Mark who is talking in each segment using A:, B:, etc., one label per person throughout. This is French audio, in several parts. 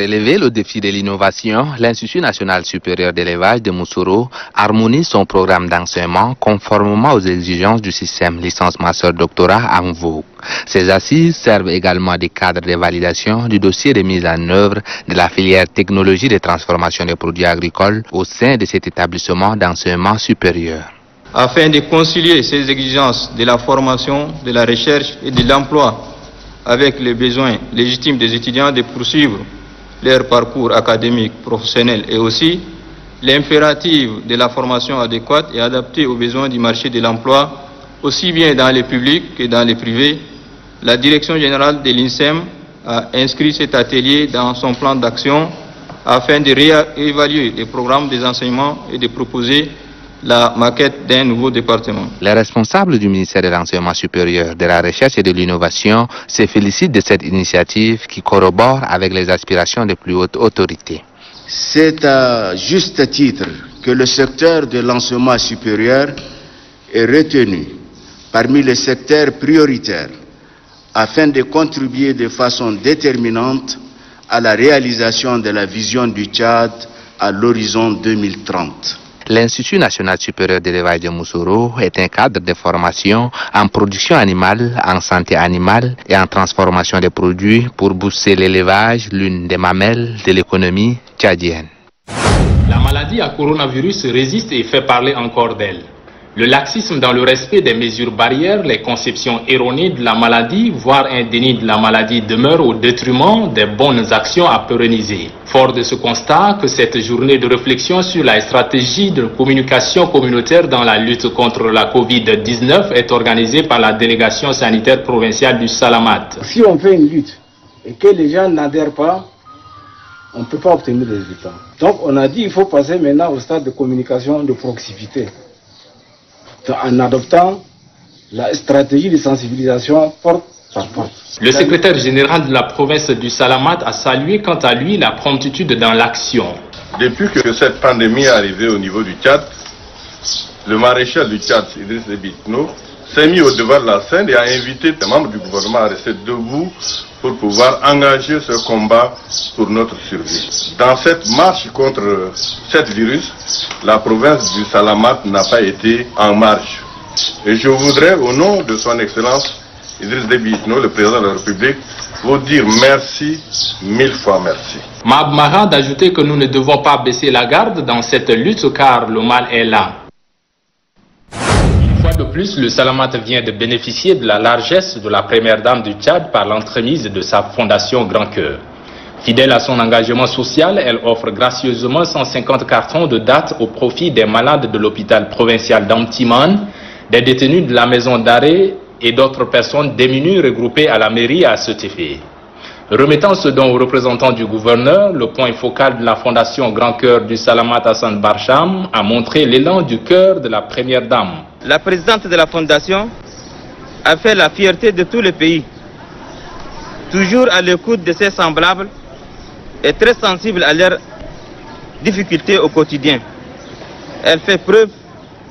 A: relever le défi de l'innovation, l'Institut national supérieur d'élevage de Moussoro harmonise son programme d'enseignement conformément aux exigences du système licence master doctorat en vogue. Ces assises servent également de cadre de validation du dossier de mise en œuvre de la filière technologie de transformation des produits agricoles au sein de cet établissement d'enseignement supérieur.
B: Afin de concilier ces exigences de la formation, de la recherche et de l'emploi avec les besoins légitimes des étudiants de poursuivre leur parcours académique, professionnel et aussi l'impératif de la formation adéquate et adaptée aux besoins du marché de l'emploi, aussi bien dans les publics que dans les privés, la Direction générale de l'INSEM a inscrit cet atelier dans son plan d'action afin de réévaluer les programmes des enseignements et de proposer la maquette d'un nouveau département.
A: Les responsables du ministère de l'Enseignement supérieur, de la Recherche et de l'Innovation se félicitent de cette initiative qui corrobore avec les aspirations des plus hautes autorités.
C: C'est à juste titre que le secteur de l'enseignement supérieur est retenu parmi les secteurs prioritaires afin de contribuer de façon déterminante à la réalisation de la vision du Tchad à l'horizon 2030.
A: L'Institut national supérieur d'élevage de Moussoro est un cadre de formation en production animale, en santé animale et en transformation des produits pour booster l'élevage, l'une des mamelles de l'économie tchadienne.
D: La maladie à coronavirus résiste et fait parler encore d'elle. Le laxisme dans le respect des mesures barrières, les conceptions erronées de la maladie, voire un déni de la maladie demeurent au détriment des bonnes actions à pérenniser. Fort de ce constat que cette journée de réflexion sur la stratégie de communication communautaire dans la lutte contre la Covid-19 est organisée par la délégation sanitaire provinciale du Salamat.
E: Si on fait une lutte et que les gens n'adhèrent pas, on ne peut pas obtenir des résultats. Donc on a dit qu'il faut passer maintenant au stade de communication de proximité, en adoptant la stratégie de sensibilisation porte par porte.
D: Le secrétaire général de la province du Salamat a salué quant à lui la promptitude dans l'action.
F: Depuis que cette pandémie est arrivée au niveau du Tchad, le maréchal du Tchad, Idriss Déby Itno, s'est mis au devant de la scène et a invité les membres du gouvernement à rester debout pour pouvoir engager ce combat pour notre survie. Dans cette marche contre ce virus, la province du Salamat n'a pas été en marche. Et je voudrais, au nom de son Excellence Idriss Déby Itno, le président de la République, vous dire merci, 1000 fois merci.
D: Mab Maha d'ajouter que nous ne devons pas baisser la garde dans cette lutte car le mal est là. Une fois de plus, le Salamat vient de bénéficier de la largesse de la première dame du Tchad par l'entremise de sa fondation Grand Cœur. Fidèle à son engagement social, elle offre gracieusement 150 cartons de date au profit des malades de l'hôpital provincial d'Amtiman, des détenus de la maison d'arrêt et d'autres personnes démunies regroupées à la mairie à cet effet. Remettant ce don aux représentants du gouverneur, le point focal de la fondation Grand Cœur du Salamat Hassan Barcham a montré l'élan du cœur de la première dame.
B: La présidente de la fondation a fait la fierté de tout le pays, toujours à l'écoute de ses semblables et très sensible à leurs difficultés au quotidien. Elle fait preuve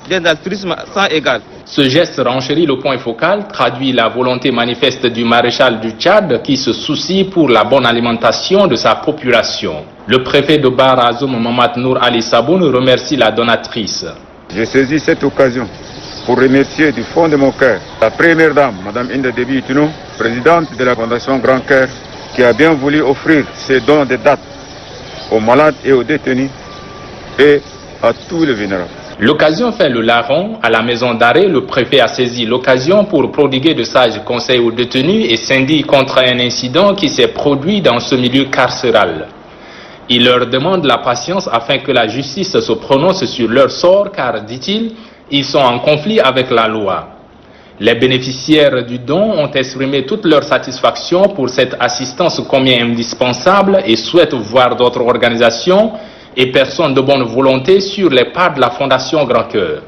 B: d'un altruisme sans égal.
D: Ce geste renchérit le point focal, traduit la volonté manifeste du maréchal du Tchad qui se soucie pour la bonne alimentation de sa population. Le préfet de Bar Azoum, Mamad Nour Ali Saboun, remercie la donatrice.
G: Je saisis cette occasion pour remercier du fond de mon cœur la première dame, Mme Inde Déby Itno, présidente de la Fondation Grand Cœur, qui a bien voulu offrir ses dons de date aux malades et aux détenus et à tous les vulnérables.
D: L'occasion fait le larron. À la maison d'arrêt, le préfet a saisi l'occasion pour prodiguer de sages conseils aux détenus et s'indigne contre un incident qui s'est produit dans ce milieu carcéral. Il leur demande la patience afin que la justice se prononce sur leur sort car, dit-il, ils sont en conflit avec la loi. Les bénéficiaires du don ont exprimé toute leur satisfaction pour cette assistance combien indispensable et souhaitent voir d'autres organisations et personnes de bonne volonté sur les pas de la Fondation Grand Cœur.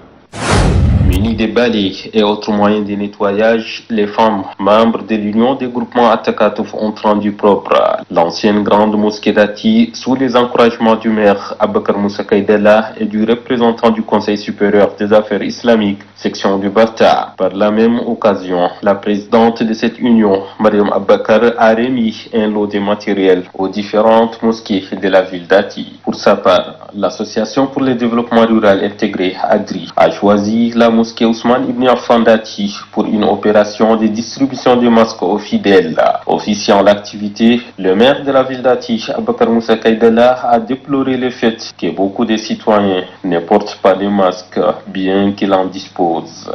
H: Munis des balais et autres moyens de nettoyage, les femmes membres de l'Union des groupements Atakatouf ont rendu propre l'ancienne grande mosquée d'Ati sous les encouragements du maire Abakar Moussa Kaïdala et du représentant du Conseil supérieur des affaires islamiques, section du Barta. Par la même occasion, la présidente de cette union, Mariam Abakar, a remis un lot de matériel aux différentes mosquées de la ville d'Ati. Pour sa part, l'Association pour le développement rural intégré, AGRI, a choisi la mosquée Ousmane Ibn Affan d'Ati pour une opération de distribution de masques aux fidèles. Officiant l'activité, le maire de la ville d'Ati, Abakar Moussa Kaïdala, a déploré le fait que beaucoup de citoyens ne portent pas de masques, bien qu'ils en disposent.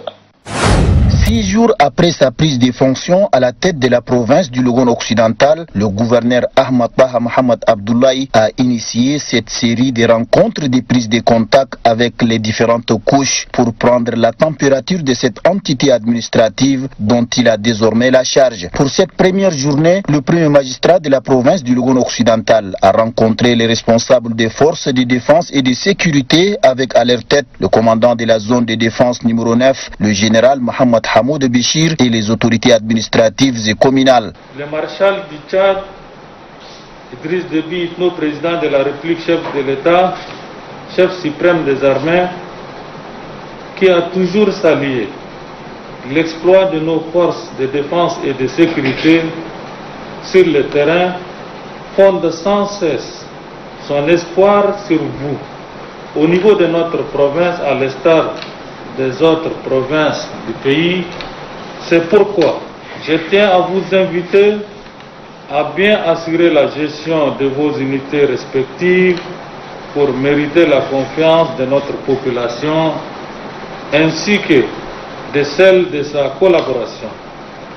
I: 6 jours après sa prise de fonction à la tête de la province du Logone occidental, le gouverneur Ahmad Taha Mohamed Abdoulaye a initié cette série de rencontres de prise de contact avec les différentes couches pour prendre la température de cette entité administrative dont il a désormais la charge. Pour cette première journée, le premier magistrat de la province du Logone occidental a rencontré les responsables des forces de défense et de sécurité avec à leur tête le commandant de la zone de défense numéro 9, le général Mohamed Hamoud Bichir et les autorités administratives et communales.
J: Le maréchal du Tchad, Idriss Déby Itno, président de la République, chef de l'État, chef suprême des armées, qui a toujours salué l'exploit de nos forces de défense et de sécurité sur le terrain, fonde sans cesse son espoir sur vous. Au niveau de notre province, à l'instar des autres provinces du pays, c'est pourquoi je tiens à vous inviter à bien assurer la gestion de vos unités respectives pour mériter la confiance de notre population ainsi que de celle de sa collaboration.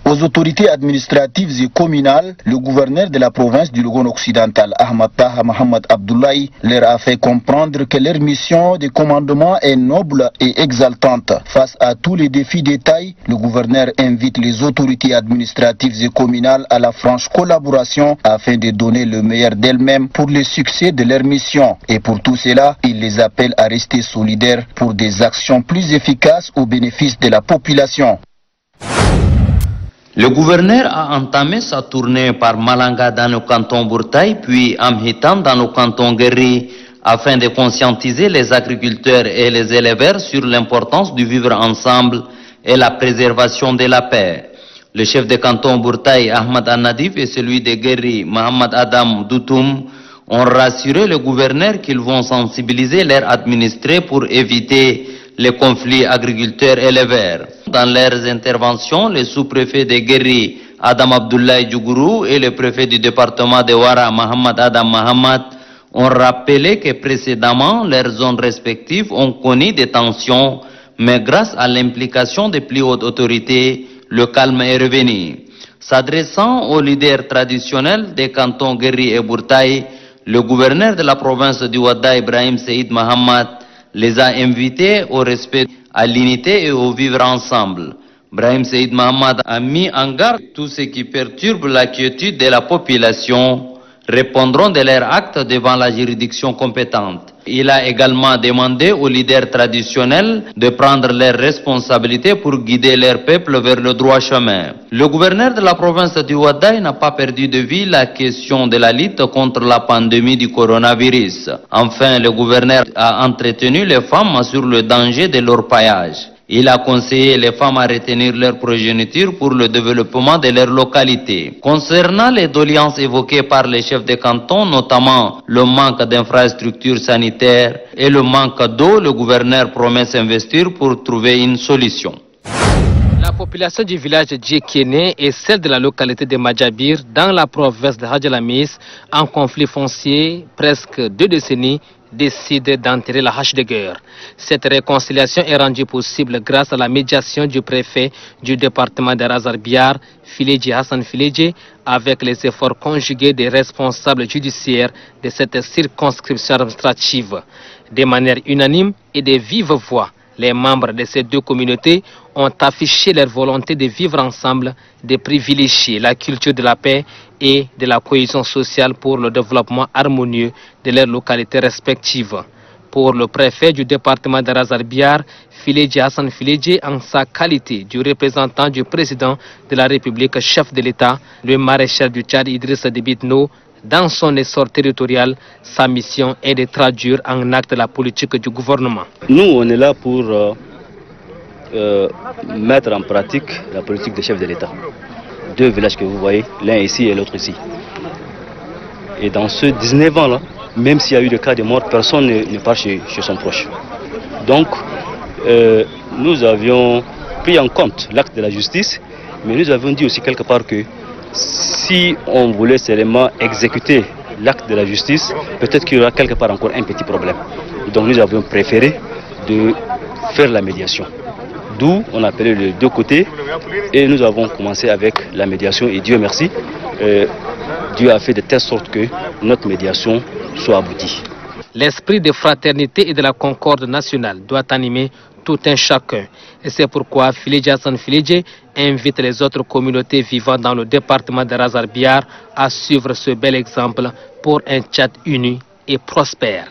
I: Aux autorités administratives et communales, le gouverneur de la province du Logone occidental, Ahmad Taha Mohamed Abdoulaye, leur a fait comprendre que leur mission de commandement est noble et exaltante. Face à tous les défis de taille, le gouverneur invite les autorités administratives et communales à la franche collaboration afin de donner le meilleur d'elles-mêmes pour le succès de leur mission. Et pour tout cela, il les appelle à rester solidaires pour des actions plus efficaces au bénéfice de la population.
K: Le gouverneur a entamé sa tournée par Malanga dans le canton Bourtaï, puis Amhitan dans le canton Guéry, afin de conscientiser les agriculteurs et les éleveurs sur l'importance du vivre ensemble et la préservation de la paix. Le chef de canton Bourtaï, Ahmad An-Nadif, et celui de Guéry, Mohamed Adam Doutoum, ont rassuré le gouverneur qu'ils vont sensibiliser leurs administrés pour éviter les conflits agriculteurs-éleveurs. Dans leurs interventions, le sous-préfet de Guéry, Adam Abdoulaye Djougourou, et le préfet du département de Ouara, Mohamed Adam Mohamed, ont rappelé que précédemment, leurs zones respectives ont connu des tensions, mais grâce à l'implication des plus hautes autorités, le calme est revenu. S'adressant aux leaders traditionnels des cantons Guéry et Bourtaï, le gouverneur de la province du Ouadda, Ibrahim Seyd Mohamed, les a invités au respect, à l'unité et au vivre ensemble. Brahim Seyd Mohamed a mis en garde tout ce qui perturbe la quiétude de la population répondront de leurs actes devant la juridiction compétente. Il a également demandé aux leaders traditionnels de prendre leurs responsabilités pour guider leur peuple vers le droit chemin. Le gouverneur de la province du Ouaddaï n'a pas perdu de vue la question de la lutte contre la pandémie du coronavirus. Enfin, le gouverneur a entretenu les femmes sur le danger de l'orpaillage. Il a conseillé les femmes à retenir leur progéniture pour le développement de leur localité. Concernant les doléances évoquées par les chefs de canton, notamment le manque d'infrastructures sanitaires et le manque d'eau, le gouverneur promet s'investir pour trouver une solution.
L: La population du village de Djekene et celle de la localité de Madjabir dans la province de Hadjalamis, en conflit foncier presque 2 décennies, décide d'enterrer la hache de guerre. Cette réconciliation est rendue possible grâce à la médiation du préfet du département de Razarbiar, Filedji Hassan Filedji, avec les efforts conjugués des responsables judiciaires de cette circonscription administrative. De manière unanime et de vive voix, les membres de ces 2 communautés ont affiché leur volonté de vivre ensemble, de privilégier la culture de la paix et de la cohésion sociale pour le développement harmonieux de leurs localités respectives. Pour le préfet du département de Razarbiar, Filedji Hassan Filedji, en sa qualité du représentant du président de la République, chef de l'État, le maréchal du Tchad Idrissa Déby Itno, dans son essor territorial, sa mission est de traduire en acte la politique du gouvernement.
M: Nous, on est là pour mettre en pratique la politique des chefs de l'État. Deux villages que vous voyez, l'un ici et l'autre ici. Et dans ce 19 ans-là, même s'il y a eu des cas de mort, personne ne part chez son proche. Donc, nous avions pris en compte l'acte de la justice, mais nous avions dit aussi quelque part que si on voulait seulement exécuter l'acte de la justice, peut-être qu'il y aura quelque part encore un petit problème. Donc nous avions préféré de faire la médiation. D'où on appelait les deux côtés et nous avons commencé avec la médiation et Dieu merci, Dieu a fait de telle sorte que notre médiation soit aboutie.
L: L'esprit de fraternité et de la concorde nationale doit animer tout un chacun. Et c'est pourquoi Filedji Hassan Filedji invite les autres communautés vivant dans le département de Razarbiar à suivre ce bel exemple pour un Tchad uni et prospère.